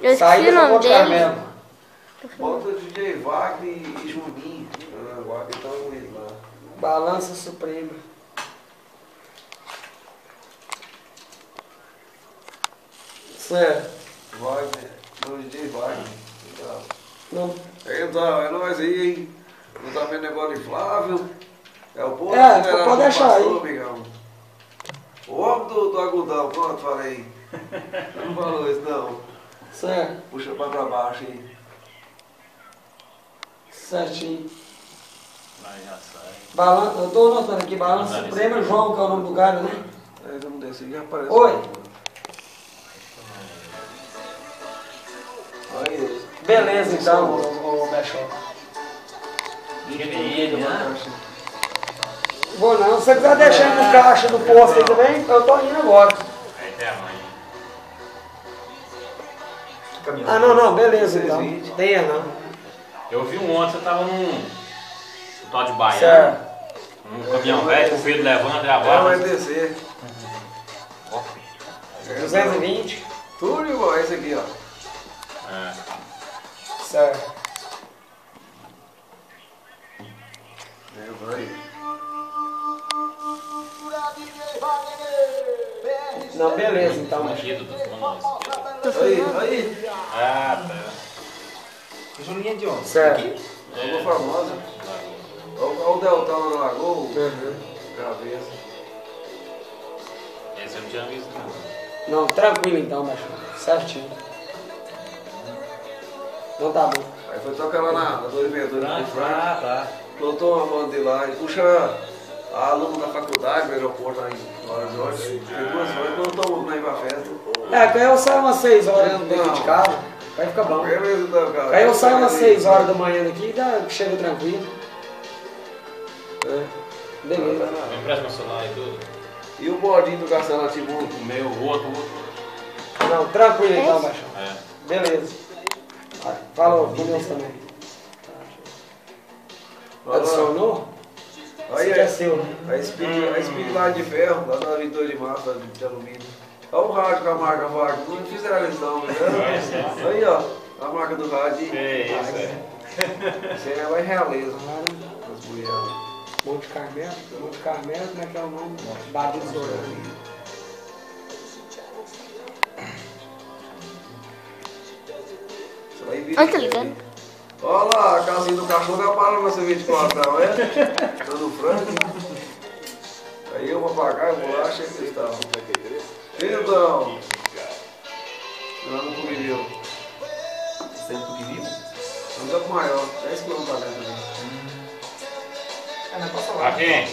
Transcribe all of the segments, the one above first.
Eu esqueci Saída o pra nome Monte dele. Carmelo. Bota DJ Wagner e Juninho. Ah, o Wagner tá com ele lá. Balança Suprema. Certo. Wagner, não, DJ Wagner. Legal. Não. Então, é nóis aí, hein? Não tá vendo negócio de Flávio? É o povo É, acelerado pode do deixar aí. pastor, amigão. O homem do agudão, pronto, falei. Você não falou isso, não. Certo. Puxa pra baixo aí. Certinho. Mas já sai. Balança, eu tô anotando aqui, Balança Suprema, João, que é o nome do cara, né? Aí vamos descer, já apareceu. Oi. Aí, Beleza então, ô Bechó. Vou não, se você quiser deixar ele no caixa do posto aí também, eu tô indo agora. Aí tem a mãe. Ah, não, beleza então. Tenha não. Eu vi um ontem, você tava num tal de Baiano, Certo. um caminhão velho, o Pedro levanta e Ela vai abaixo. descer. 220. Tudo igual esse aqui, ó. É. Certo. Vai. Não, beleza então. Bandido do fundo. Aí. Ah, tá. Juninho de onde? Certo. Lagoa famosa. Olha o Deltão na Lagoa. Uhum. Cabeça. Esse eu não tinha visto, não. Não, tranquilo então, Bechó. Certinho. Então tá bom. Aí foi tocar lá na 262 do Frank. Ah, tá. Lotou uma mão de lá e puxa a aluno da faculdade, do aeroporto lá em Nova Jorge. Tem 2 horas que lotou uma pra ir pra festa. É, aí eu saio umas 6 horas daqui de casa, aí fica bom. Beleza, então, cara. Aí eu saio umas 6 horas da manhã daqui e já chego tranquilo. É. Beleza. Me empresta meu celular e tudo. E o bodinho do Castelo Atibu? O meu, o outro. Não, tranquilo então, Baixão. É. Beleza. Falou, com Deus também. Adicionou? Aí, Esse é seu, né? a Speed lá de ferro, lá na 22 de março, de alumínio. Olha o rádio com a marca Wagner, não fizeram isso não, né? Aí ó, a marca do rádio. É isso, é. Você é mais realeza, as mulheres. Monte Carmelo? Monte Carmelo, como é que é o nome? Badido Zorano. Você vai vir. Olha, tá ligado? Olha lá, a casinha do cachorro é para na C24, não é? Dando frango. Aí eu vou pagar, eu vou lá, chega que estava. Então. Lá no Puguinil. Sempre que vivo? É um campo maior, 10 km para dentro também. Ah, não posso falar. Aqui.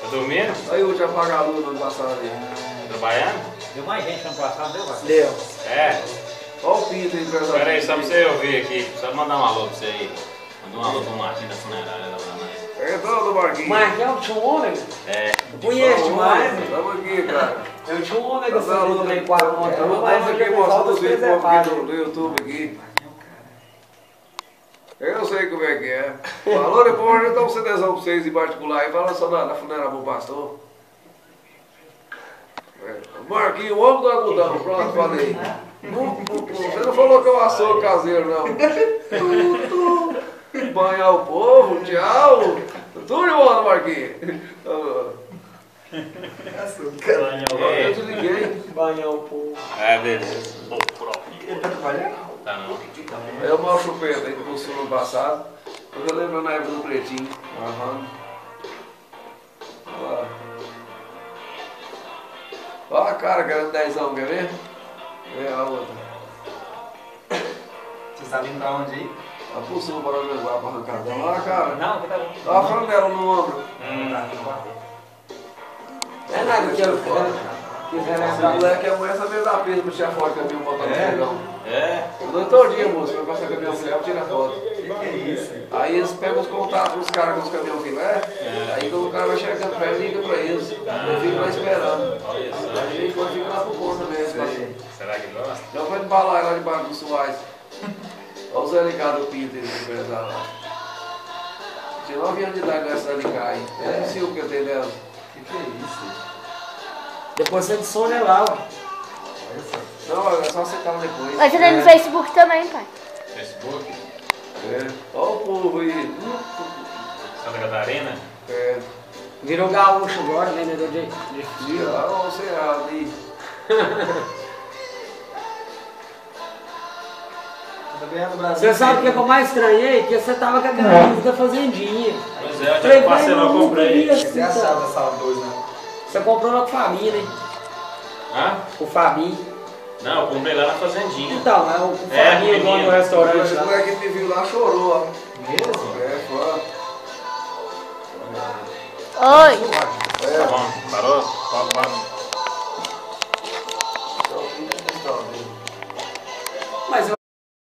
Tá dormindo? Aí eu tinha apagado a luz no ano passado aí. Trabalhando? Deu mais gente ano passado, deu, vai? Deu. É. Olha o pinto aí, pessoal. Pera aí, só pra você ouvir aqui. Só mandar um alô pra você aí. Mandar um alô pro Marquinhos da funerária lá pra nós. Entrou do barquinho. Marquinhos tinha um ômega? É. Conhece demais, né? Estamos aqui, cara. Eu tinha um ômega Tá na luta aí, 134 montando, mas estamos aqui aqui por mostrando volta os dos vídeos preservados. do YouTube aqui. Eu sei como é que é. Falou, depois eu já dou um CDzão pra vocês em particular aí, fala só da funerária pro pastor. Marquinhos, o homem do agudão, pronto, falei. Você não falou que é um açougue caseiro, não. Banhar o povo, tchau. Tudo de boa, Marquinhos. Eu desliguei. Banhar o povo. É, beleza. Ele tá trabalhando? Tá não. É o mau chupeta aí que eu no ano passado. Eu já lembro na época do Pretinho. Olha lá. Olha a cara que era 10, quer ver? É a outra. Você sabe indo pra onde aí? A pulsão para levar pra arrancar dela. Olha a cara. Não, que tá bom. Olha a franela no ombro. Não é nada que eu quiser Esse lembrar. moleque é mulher saber dar peso pra tirar foto do caminhão botar no fogão. É. Eu dou todo dia, moço, pra passar caminhão filé, eu tiro a foto. Que isso? Aí eles pegam os contatos dos caras com os caminhão filé, aí quando o cara vai chegando perto, liga pra eles. Eu fico lá esperando. Olha só. A gente pode ficar lá pro ponto mesmo. Será que gosta? Então vai embalar lá debaixo do Suárez. Olha o Zé Ricardo do Pinto, ele empresário lá. Tinha 9 anos de idade nessa ali cá, hein? É possível que eu tenho dela. Que é isso? Depois você adiciona lá, ó. Olha só. Não, é só aceitar depois. Mas você tem no Facebook também, pai. Facebook, É. Olha o povo aí. Santa Catarina. É. Virou gaúcho agora, vendedor de Ih, fio. lá não sei ali. Tá ganhando o Brasil. Você sabe o que eu mais estranhei? Que você tava com a camisa da fazendinha. Pois é, até que parcelou eu comprei. Você é assado da sala 2, né? Você comprou lá com o Fabinho, né? Hã? Com o Fabinho. Não, eu comprei lá na fazendinha. Então, é o É, Fabinho, dono do menino. restaurante Esse lá. moleque que me viu lá chorou, ó. Mesmo? É, foi. Oi.